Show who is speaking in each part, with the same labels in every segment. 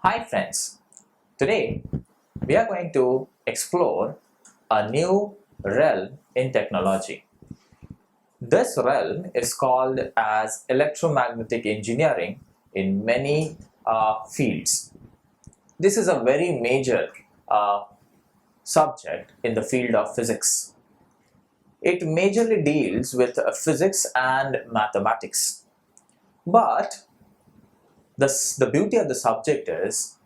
Speaker 1: Hi friends, today we are going to explore a new realm in technology. This realm is called as electromagnetic engineering in many fields. This is a very major subject in the field of physics. It majorly deals with physics and mathematics. But the beauty of the subject is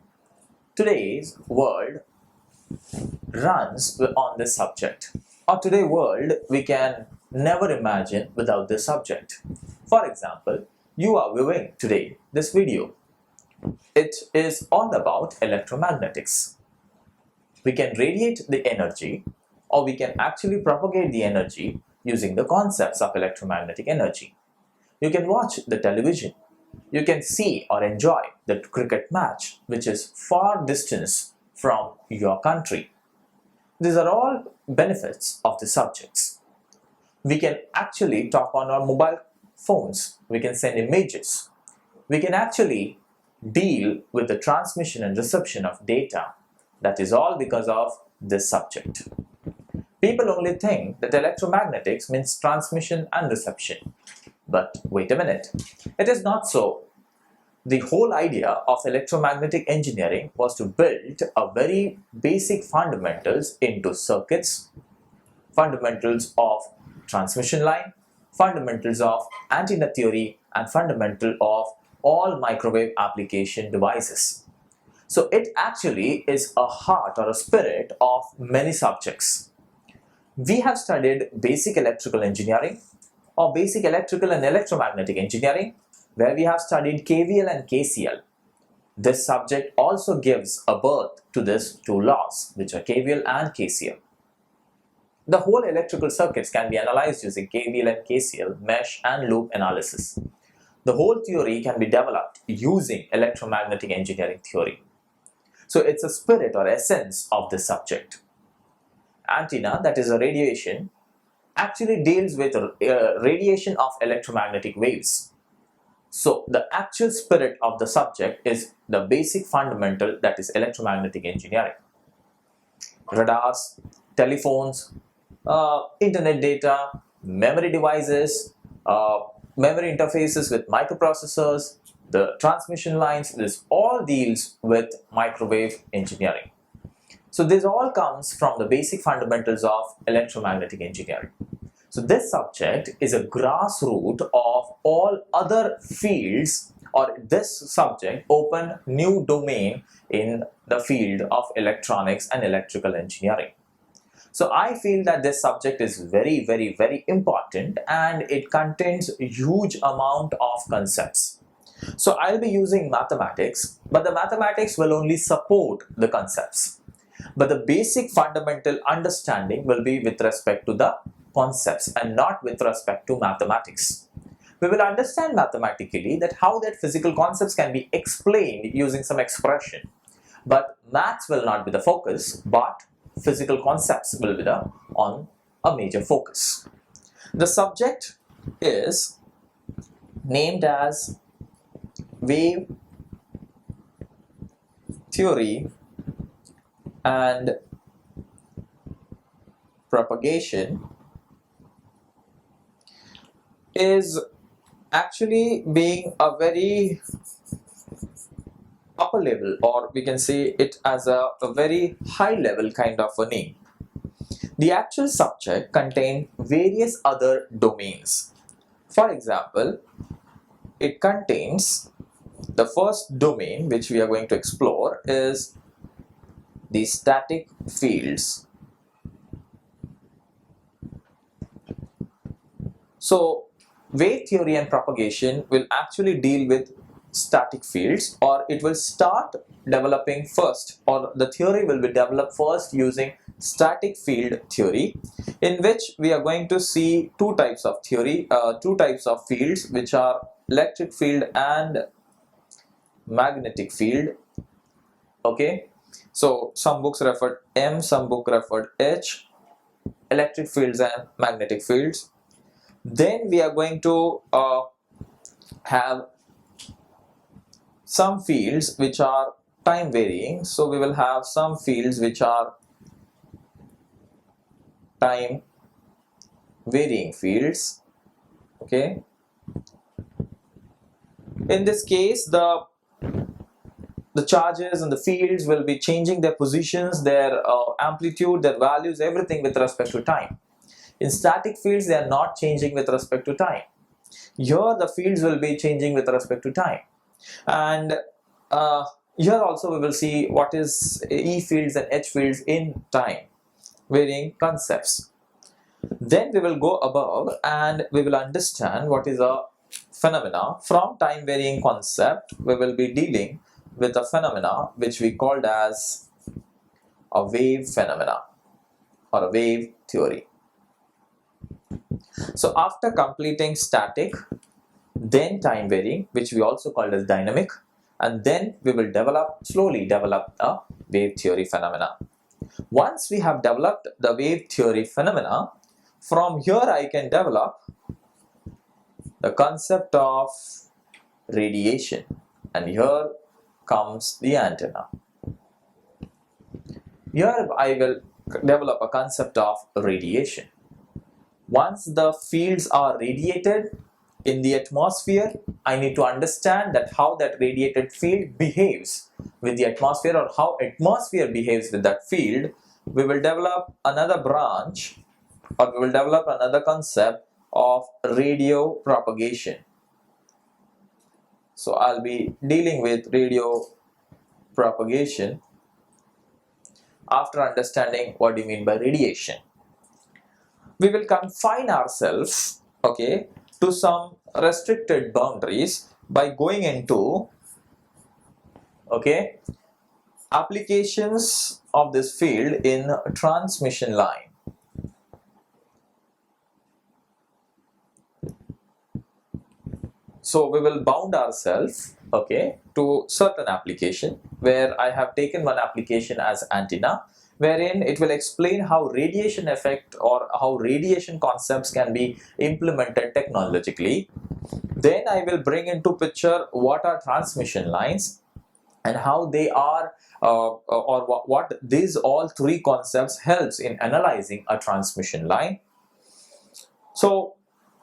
Speaker 1: today's world runs on this subject, or today's world we can never imagine without this subject. For example, you are viewing today this video. It is all about electromagnetics. We can radiate the energy, or we can actually propagate the energy using the concepts of electromagnetic energy. You can watch the television. You can see or enjoy the cricket match, which is far distance from your country. These are all benefits of the subjects. We can actually talk on our mobile phones. We can send images. We can actually deal with the transmission and reception of data. That is all because of this subject. People only think that electromagnetics means transmission and reception. But wait a minute, it is not so. The whole idea of electromagnetic engineering was to build a very basic fundamentals into circuits, fundamentals of transmission line, fundamentals of antenna theory, and fundamental of all microwave application devices. So it actually is a heart or a spirit of many subjects. We have studied basic electrical engineering or basic electrical and electromagnetic engineering, where we have studied KVL and KCL. This subject also gives a birth to these two laws, which are KVL and KCL. The whole electrical circuits can be analyzed using KVL and KCL, mesh and loop analysis. The whole theory can be developed using electromagnetic engineering theory. So it's a spirit or essence of this subject. Antenna, that is a radiation, actually deals with radiation of electromagnetic waves. So the actual spirit of the subject is the basic fundamental, that is electromagnetic engineering. Radars, telephones, internet data, memory devices, memory interfaces with microprocessors, the transmission lines, this all deals with microwave engineering. So this all comes from the basic fundamentals of electromagnetic engineering. So this subject is a grassroots of all other fields, or this subject opened new domain in the field of electronics and electrical engineering. So I feel that this subject is very, very, very important, and it contains a huge amount of concepts. So I'll be using mathematics, but the mathematics will only support the concepts. But the basic fundamental understanding will be with respect to the concepts and not with respect to mathematics. We will understand mathematically that how that physical concepts can be explained using some expression. But maths will not be the focus, but physical concepts will be on a major focus. The subject is named as wave theory and propagation. Is actually being a very upper level, or we can say it as a very high level kind of a name. The actual subject contains various other domains. For example, it contains the first domain which we are going to explore is the static fields. So wave theory and propagation will actually deal with static fields, or it will start developing first, or the theory will be developed first using static field theory, in which we are going to see two types of theory, two types of fields, which are electric field and magnetic field. Okay, so some books referred M, some book referred H, electric fields and magnetic fields. Then we are going to have some fields which are time varying, so we will have some fields which are time varying fields. Okay, in this case the charges and the fields will be changing their positions, their amplitude, their values, everything with respect to time. In static fields, they are not changing with respect to time. Here the fields will be changing with respect to time. And here also we will see what is E fields and H fields in time varying concepts. Then we will go above and we will understand what is a phenomena. From time varying concept, we will be dealing with a phenomena which we called as a wave phenomena or a wave theory. So after completing static, then time varying, which we also called as dynamic, and then we will slowly develop a wave theory phenomena. Once we have developed the wave theory phenomena, from here I can develop the concept of radiation, and here comes the antenna. Here I will develop a concept of radiation. Once the fields are radiated in the atmosphere, I need to understand that how that radiated field behaves with the atmosphere, or how atmosphere behaves with that field. We will develop another branch, or we will develop another concept of radio propagation. So I'll be dealing with radio propagation after understanding what do you mean by radiation. We will confine ourselves, okay, to some restricted boundaries by going into, okay, applications of this field in transmission line. So we will bound ourselves, okay, to certain application, where I have taken one application as antenna, wherein it will explain how radiation effect or how radiation concepts can be implemented technologically. Then I will bring into picture what are transmission lines and how they are or what these all three concepts helps in analyzing a transmission line. So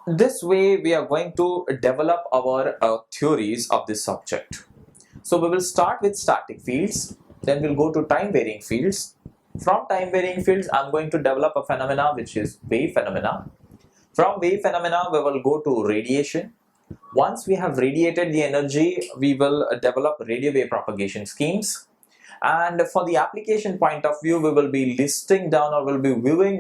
Speaker 1: this way we are going to develop our theories of this subject. So we will start with static fields, then we'll go to time varying fields. From time varying fields, I'm going to develop a phenomena which is wave phenomena. From wave phenomena, we will go to radiation. Once we have radiated the energy, we will develop radio wave propagation schemes. And for the application point of view, we will be listing down, or will be viewing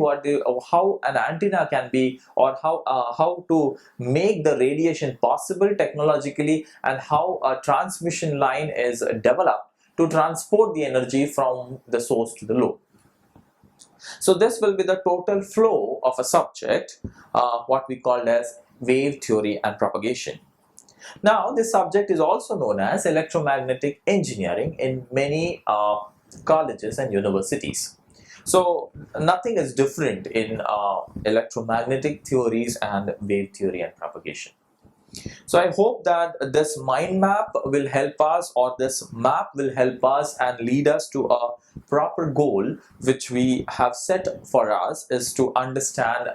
Speaker 1: how an antenna can be, or how to make the radiation possible technologically, and how a transmission line is developed to transport the energy from the source to the load. So this will be the total flow of a subject, what we called as wave theory and propagation. Now, this subject is also known as electromagnetic engineering in many colleges and universities. So nothing is different in electromagnetic theories and wave theory and propagation. So I hope that this mind map will help us, or this map will help us and lead us to a proper goal which we have set for us, is to understand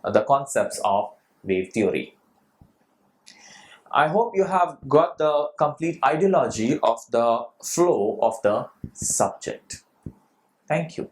Speaker 1: the concepts of wave theory. I hope you have got the complete ideology of the flow of the subject. Thank you.